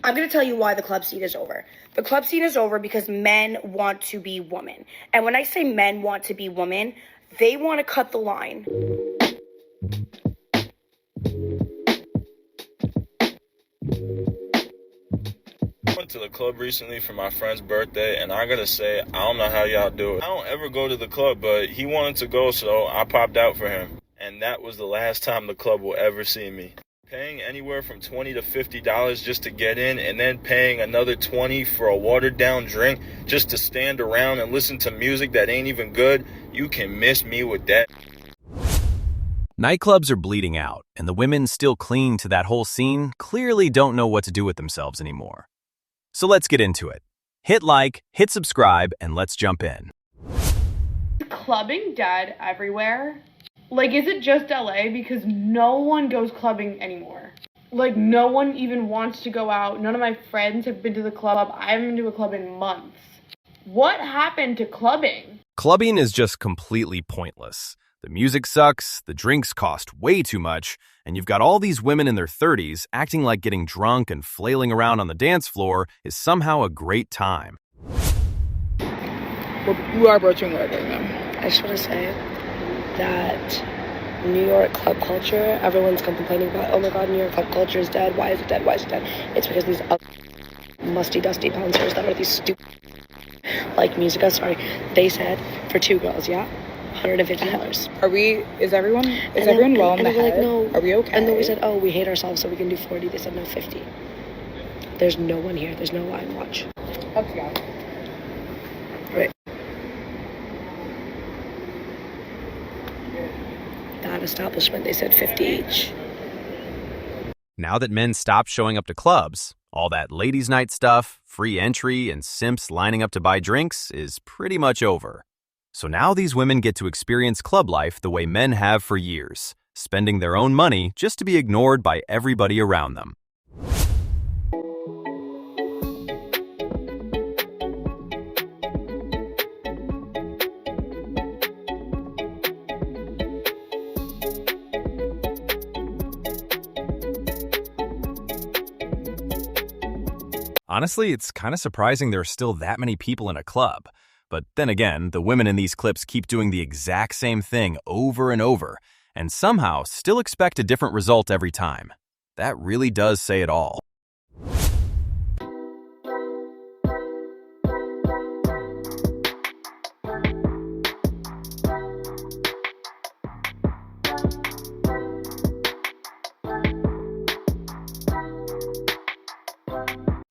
I'm going to tell you why the club scene is over. The club scene is over because men want to be women. And when I say men want to be women, they want to cut the line. I went to the club recently for my friend's birthday, and I gotta say, I don't know how y'all do it. I don't ever go to the club, but he wanted to go, so I popped out for him. And that was the last time the club will ever see me. Paying anywhere from $20 to $50 just to get in, and then paying another $20 for a watered-down drink just to stand around and listen to music that ain't even good, you can miss me with that. Nightclubs are bleeding out, and the women still clinging to that whole scene clearly don't know what to do with themselves anymore. So let's get into it. Hit like, hit subscribe, and let's jump in. Clubbing dead everywhere? Like, is it just LA? Because no one goes clubbing anymore. Like, no one even wants to go out. None of my friends have been to the club. I haven't been to a club in months. What happened to clubbing? Clubbing is just completely pointless. The music sucks, the drinks cost way too much, and you've got all these women in their 30s acting like getting drunk and flailing around on the dance floor is somehow a great time. You are broaching murdering them. I just want to say that New York club culture, everyone's complaining about, oh my god, New York club culture is dead. Why is it dead? Why is it dead? It's because these musty, dusty bouncers that are these stupid, like music, they said for two girls, yeah? $150. Is everyone well in the head? Like, no. Are we okay? And then we said, oh, we hate ourselves, so we can do 40. They said, no, 50. There's no one here. There's no line watch. Okay. Right. That establishment, they said 50 each. Now that men stopped showing up to clubs, all that ladies' night stuff, free entry, and simps lining up to buy drinks is pretty much over. So now these women get to experience club life the way men have for years, spending their own money just to be ignored by everybody around them. Honestly, it's kind of surprising there are still that many people in a club. But then again, the women in these clips keep doing the exact same thing over and over, and somehow still expect a different result every time. That really does say it all.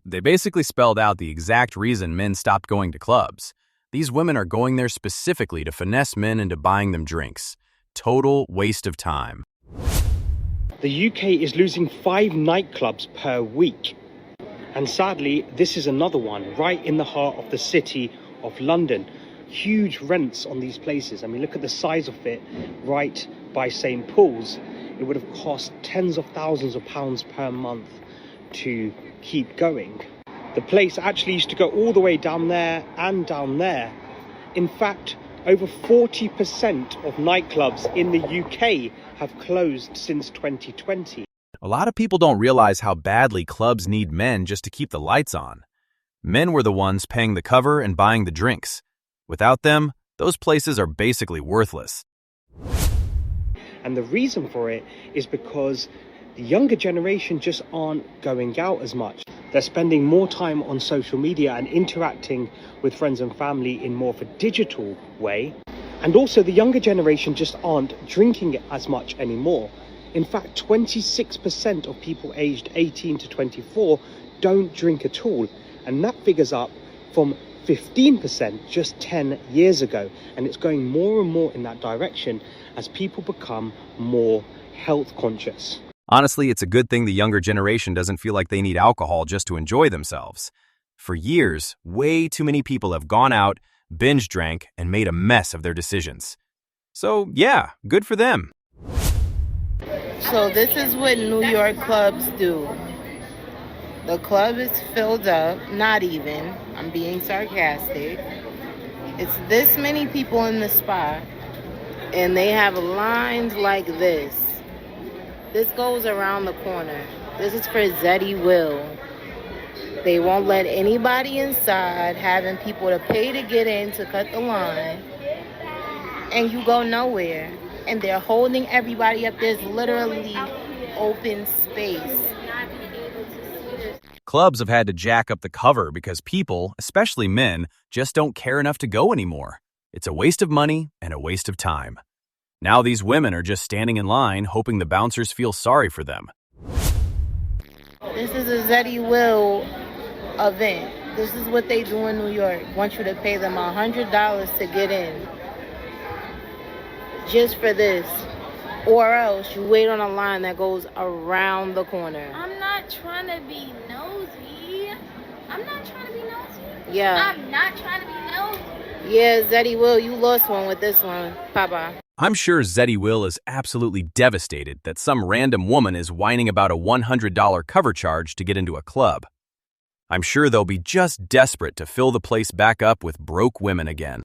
They basically spelled out the exact reason men stopped going to clubs. These women are going there specifically to finesse men into buying them drinks. Total waste of time. The UK is losing 5 nightclubs per week. And sadly, this is another one right in the heart of the city of London. Huge rents on these places. I mean, look at the size of it right by St. Paul's. It would have cost tens of thousands of pounds per month to keep going. The place actually used to go all the way down there and down there. In fact, over 40% of nightclubs in the UK have closed since 2020. A lot of people don't realize how badly clubs need men just to keep the lights on. Men were the ones paying the cover and buying the drinks. Without them, those places are basically worthless. And the reason for it is because the younger generation just aren't going out as much. They're spending more time on social media and interacting with friends and family in more of a digital way. And also the younger generation just aren't drinking as much anymore. In fact, 26% of people aged 18 to 24 don't drink at all. And that figures up from 15% just 10 years ago. And it's going more and more in that direction as people become more health conscious. Honestly, it's a good thing the younger generation doesn't feel like they need alcohol just to enjoy themselves. For years, way too many people have gone out, binge drank, and made a mess of their decisions. So, yeah, good for them. So this is what New York clubs do. The club is filled up, not even, I'm being sarcastic. It's this many people in the spot, and they have lines like this. This goes around the corner. This is for Zeddy Will. They won't let anybody inside, having people to pay to get in to cut the line, and you go nowhere. And they're holding everybody up. There's literally open space. Clubs have had to jack up the cover because people, especially men, just don't care enough to go anymore. It's a waste of money and a waste of time. Now these women are just standing in line hoping the bouncers feel sorry for them. This is a Zeddy Will event. This is what they do in New York. Want you to pay them $100 to get in. Just for this. Or else you wait on a line that goes around the corner. I'm not trying to be nosy. Yeah. I'm not trying to be nosy. Yeah, Zeddy Will, you lost one with this one. Bye-bye. I'm sure Zeddy Will is absolutely devastated that some random woman is whining about a $100 cover charge to get into a club. I'm sure they'll be just desperate to fill the place back up with broke women again.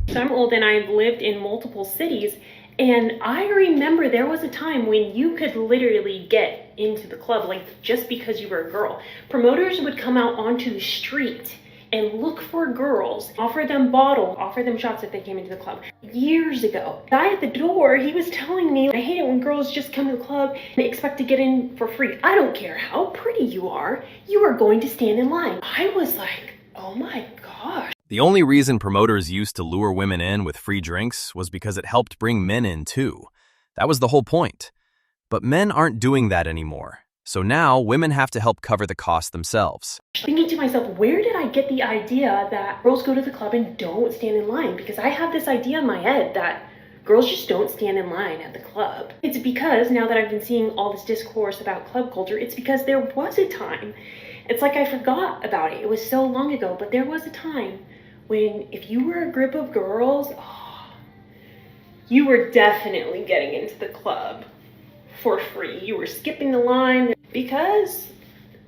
So I'm old and I've lived in multiple cities, and I remember there was a time when you could literally get into the club like just because you were a girl. Promoters would come out onto the street and look for girls, offer them bottles, offer them shots if they came into the club. Years ago, the guy at the door, he was telling me, I hate it when girls just come to the club and expect to get in for free. I don't care how pretty you are going to stand in line. I was like, oh my gosh. The only reason promoters used to lure women in with free drinks was because it helped bring men in too. That was the whole point. But men aren't doing that anymore. So now women have to help cover the cost themselves. Thinking to myself, where did I get the idea that girls go to the club and don't stand in line? Because I have this idea in my head that girls just don't stand in line at the club. It's because now that I've been seeing all this discourse about club culture, it's because there was a time. It's like I forgot about it. It was so long ago, but there was a time when if you were a group of girls, you were definitely getting into the club for free. You were skipping the line because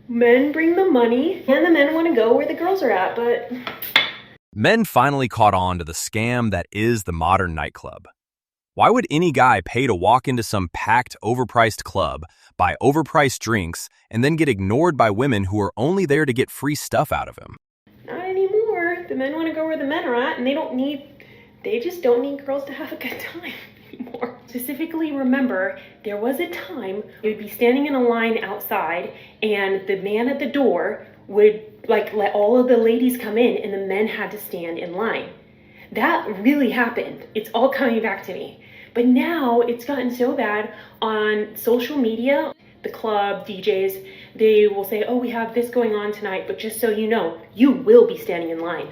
men bring the money and the men want to go where the girls are at, but... Men finally caught on to the scam that is the modern nightclub. Why would any guy pay to walk into some packed, overpriced club, buy overpriced drinks, and then get ignored by women who are only there to get free stuff out of him? Not anymore. The men want to go where the men are at, and they just don't need girls to have a good time anymore. Specifically, remember, there was a time you'd be standing in a line outside, and the man at the door would let all of the ladies come in, and the men had to stand in line. That really happened. It's all coming back to me. But now it's gotten so bad on social media. The club DJs, they will say, oh, we have this going on tonight, but just so you know, you will be standing in line.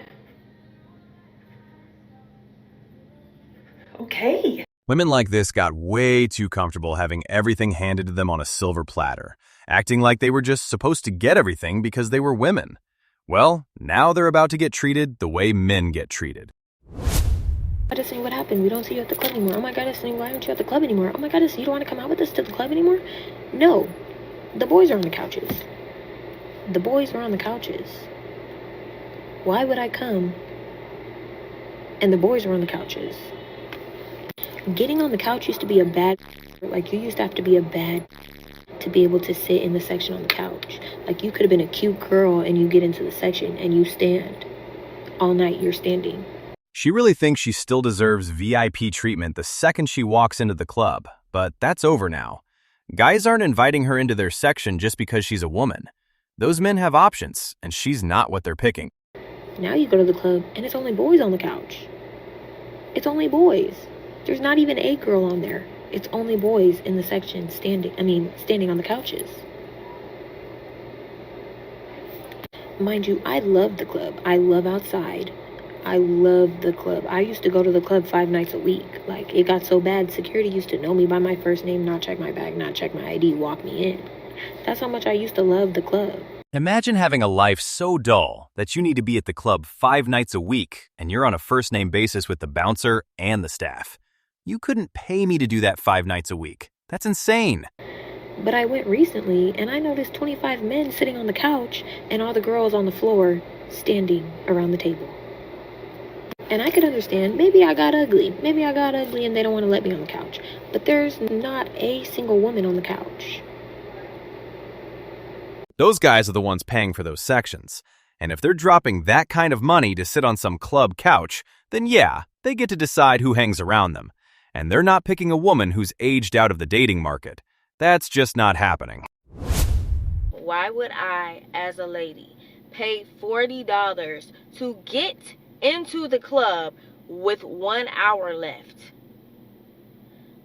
Okay. Women like this got way too comfortable having everything handed to them on a silver platter, acting like they were just supposed to get everything because they were women. Well, now they're about to get treated the way men get treated. I just saying, what happened? We don't see you at the club anymore. Oh my god, I saying, why aren't you at the club anymore? Oh my god, you don't want to come out with us to the club anymore? No. The boys are on the couches. The boys are on the couches. Why would I come? And the boys are on the couches. Getting on the couch used to be a bad... Like, you used to have to be a bad... to be able to sit in the section on the couch. Like, you could have been a cute girl and you get into the section and you stand. All night you're standing. She really thinks she still deserves VIP treatment the second she walks into the club, but that's over now. Guys aren't inviting her into their section just because she's a woman. Those men have options, and she's not what they're picking. Now you go to the club, and it's only boys on the couch. It's only boys. There's not even a girl on there. It's only boys in the section standing on the couches. Mind you, I love the club. I love outside. I love the club. I used to go to the club 5 nights a week. Like, it got so bad, security used to know me by my first name, not check my bag, not check my ID, walk me in. That's how much I used to love the club. Imagine having a life so dull that you need to be at the club 5 nights a week and you're on a first-name basis with the bouncer and the staff. You couldn't pay me to do that 5 nights a week. That's insane. But I went recently and I noticed 25 men sitting on the couch and all the girls on the floor standing around the table. And I could understand, maybe I got ugly. Maybe I got ugly and they don't want to let me on the couch. But there's not a single woman on the couch. Those guys are the ones paying for those sections. And if they're dropping that kind of money to sit on some club couch, then yeah, they get to decide who hangs around them. And they're not picking a woman who's aged out of the dating market. That's just not happening. Why would I, as a lady, pay $40 to get into the club with 1 hour left?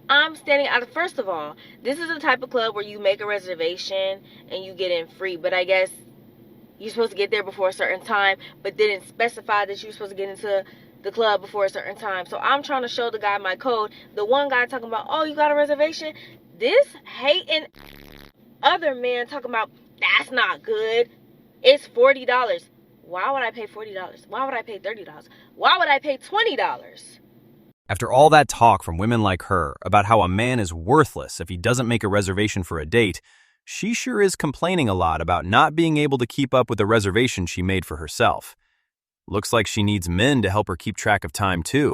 I'm standing out. First of all, this is the type of club where you make a reservation and you get in free, but I guess you're supposed to get there before a certain time, but didn't specify that you're supposed to get into the club before a certain time. So I'm trying to show the guy my code. The one guy talking about, oh, you got a reservation? This hating other man talking about, that's not good. It's $40. Why would I pay $40? Why would I pay $30? Why would I pay $20? After all that talk from women like her about how a man is worthless if he doesn't make a reservation for a date, she sure is complaining a lot about not being able to keep up with the reservation she made for herself. Looks like she needs men to help her keep track of time, too.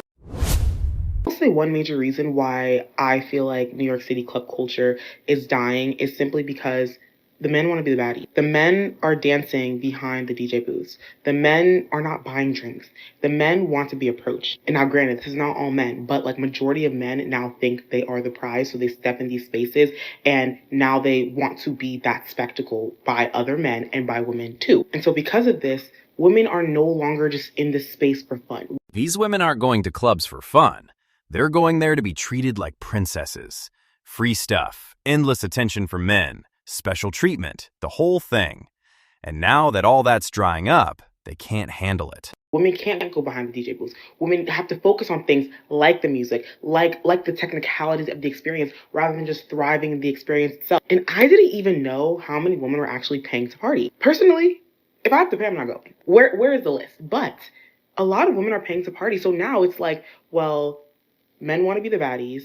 I'll say one major reason why I feel like New York City club culture is dying is simply because the men want to be the baddie. The men are dancing behind the DJ booths. The men are not buying drinks. The men want to be approached. And now granted, this is not all men, but like majority of men now think they are the prize. So they step in these spaces and now they want to be that spectacle by other men and by women too. And so because of this, women are no longer just in this space for fun. These women aren't going to clubs for fun. They're going there to be treated like princesses. Free stuff, endless attention from men, special treatment, the whole thing. And now that all that's drying up, they can't handle it. Women can't go behind the DJ booths. Women have to focus on things like the music, like the technicalities of the experience, rather than just thriving in the experience itself. And I didn't even know how many women were actually paying to party. Personally, if I have to pay, I'm not going. Where is the list? But a lot of women are paying to party. So now it's like, well, men want to be the baddies.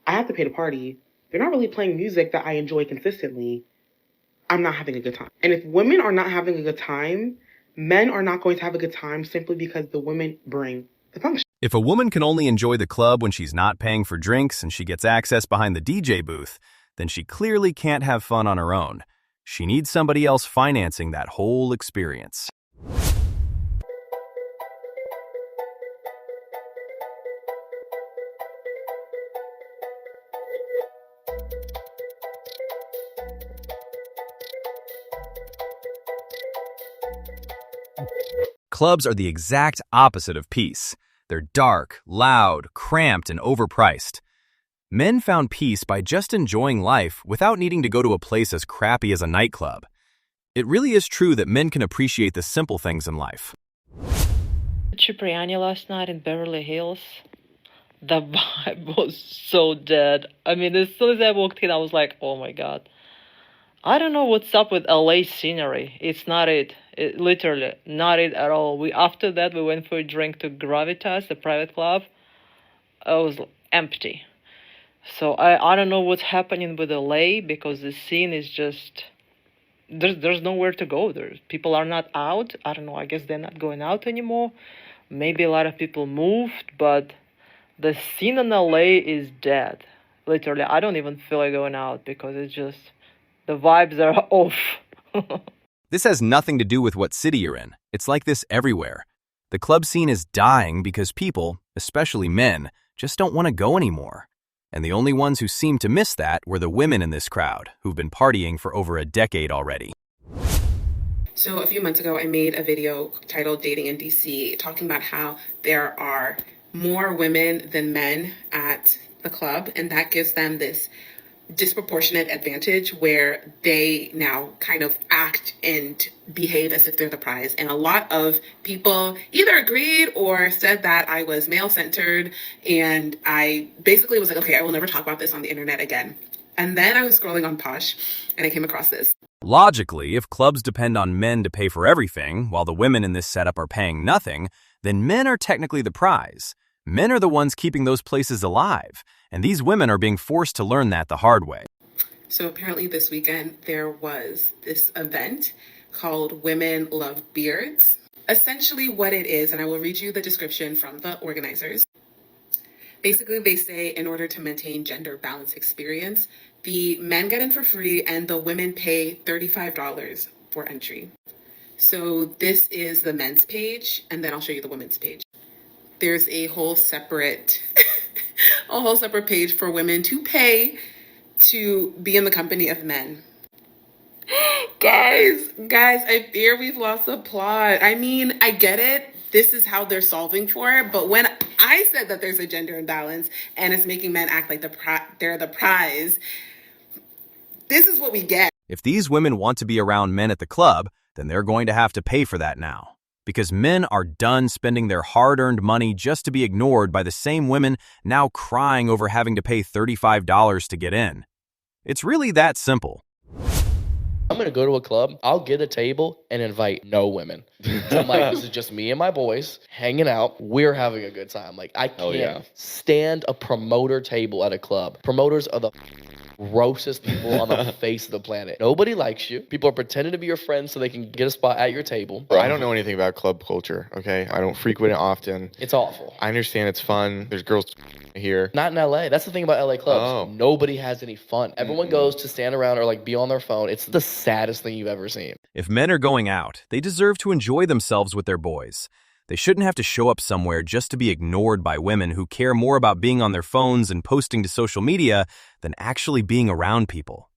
I have to pay to party. They're not really playing music that I enjoy consistently. I'm not having a good time. And if women are not having a good time, men are not going to have a good time simply because the women bring the function. If a woman can only enjoy the club when she's not paying for drinks and she gets access behind the DJ booth, then she clearly can't have fun on her own. She needs somebody else financing that whole experience. Clubs are the exact opposite of peace. They're dark, loud, cramped, and overpriced. Men found peace by just enjoying life without needing to go to a place as crappy as a nightclub. It really is true that men can appreciate the simple things in life. Cipriani last night in Beverly Hills. The vibe was so dead. I mean, as soon as I walked in, I was like, oh my god. I don't know what's up with LA scenery. It's not it. Literally, not it at all. After that, we went for a drink to Gravitas, the private club. It was empty. So I don't know what's happening with LA because the scene is just... There's nowhere to go. People are not out. I don't know. I guess they're not going out anymore. Maybe a lot of people moved, but the scene in LA is dead. Literally, I don't even feel like going out because it's just... The vibes are off. This has nothing to do with what city you're in. It's like this everywhere. The club scene is dying because people, especially men, just don't want to go anymore. And the only ones who seem to miss that were the women in this crowd, who've been partying for over a decade already. So a few months ago, I made a video titled Dating in DC, talking about how there are more women than men at the club, and that gives them this disproportionate advantage where they now kind of act and behave as if they're the prize. And a lot of people either agreed or said that I was male-centered, and I basically was like, okay, I will never talk about this on the internet again. And then I was scrolling on Posh and I came across this. Logically, if clubs depend on men to pay for everything, while the women in this setup are paying nothing, then men are technically the prize. Men are the ones keeping those places alive, and these women are being forced to learn that the hard way. So apparently this weekend there was this event called Women Love Beards. Essentially what it is, and I will read you the description from the organizers. Basically, they say in order to maintain gender balance experience, the men get in for free and the women pay $35 for entry. So this is the men's page, and then I'll show you the women's page. There's a whole separate page for women to pay to be in the company of men. Guys, I fear we've lost the plot. I mean, I get it. This is how they're solving for it. But when I said that there's a gender imbalance and it's making men act like they're the prize, this is what we get. If these women want to be around men at the club, then they're going to have to pay for that now. Because men are done spending their hard-earned money just to be ignored by the same women now crying over having to pay $35 to get in. It's really that simple. I'm going to go to a club, I'll get a table and invite no women. So I'm like, this is just me and my boys hanging out. We're having a good time. Like, I can't stand a promoter table at a club. Promoters are the grossest people on the face of the planet. Nobody likes you. People are pretending to be your friends so they can get a spot at your table. Bro, I don't know anything about club culture, okay? I don't frequent it often. It's awful. I understand it's fun. There's girls here. Not in LA. That's the thing about LA clubs. Nobody has any fun. Everyone goes to stand around or like be on their phone. It's the saddest thing you've ever seen. If men are going out, they deserve to enjoy themselves with their boys. They shouldn't have to show up somewhere just to be ignored by women who care more about being on their phones and posting to social media than actually being around people.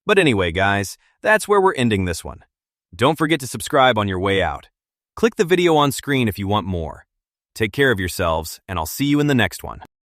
But anyway, guys, that's where we're ending this one. Don't forget to subscribe on your way out. Click the video on screen if you want more. Take care of yourselves, and I'll see you in the next one.